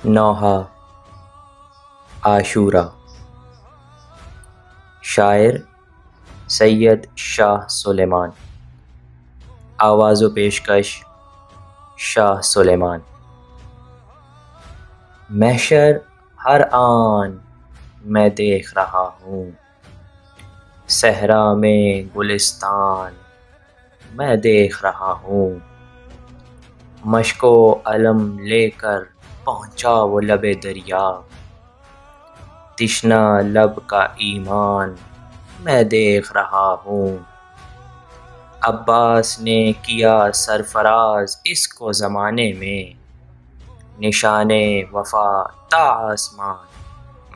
نوحہ عاشورہ۔ شاعر سید شاہ سلیمان۔ آواز و پیشکش شاہ سلیمان۔ محشر ہر آن میں دیکھ رہا ہوں، صحرا میں گلستان میں دیکھ رہا ہوں، مشک و علم لے کر پہنچا وہ لب دریا، تشنہ لب کا ایمان میں دیکھ رہا ہوں۔ عباس نے کیا سرفراز اس کو زمانے میں، نشان وفا تا آسمان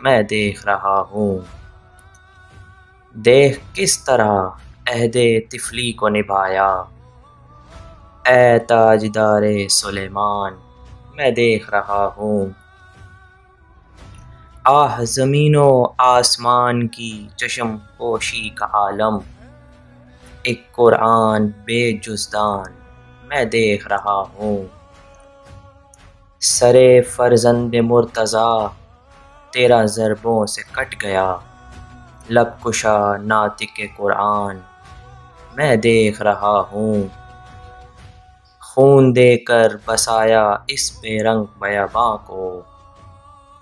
میں دیکھ رہا ہوں۔ دیکھ کس طرح عہد طفلی کو نبھایا، اے تاجدار سلیمان میں دیکھ رہا ہوں۔ آہ زمین و آسمان کی چشم پوشی کا عالم، ایک قرآن بے جزدان میں دیکھ رہا ہوں۔ سر فرزند مرتضیٰ تیرا ضربوں سے کٹ گیا، لب کشا ناطق قرآن میں دیکھ رہا ہوں۔ خون دے کر بسایا اس بے رنگ بیاباں کو،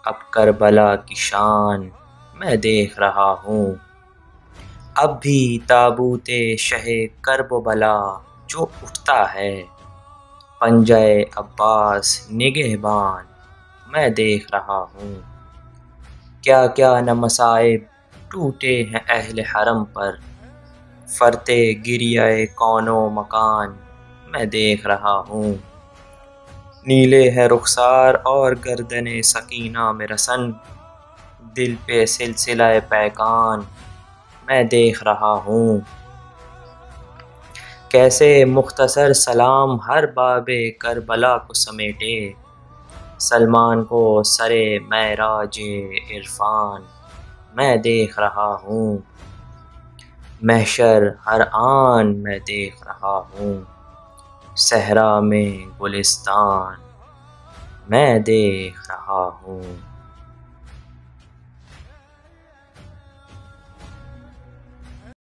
اب کربلا کی شان میں دیکھ رہا ہوں۔ اب بھی تابوت شہ کرب و بلا جو اٹھتا ہے، پنجہ عباس نگہبان میں دیکھ رہا ہوں۔ کیا کیا نہ مصائب ٹوٹے ہیں اہل حرم پر، فرتے گریہ کون و مکان میں دیکھ رہا ہوں۔ نیلے ہے رخسار اور گردن سکینہ میں رسن، دل پہ سلسلہ پیکان میں دیکھ رہا ہوں۔ کیسے مختصر سلام ہر باب کربلا کو سمیٹے، سلمان کو سر معراج عرفان میں دیکھ رہا ہوں۔ محشر ہر آن میں دیکھ رہا ہوں، صحرا میں گلستان میں دیکھ رہا ہوں۔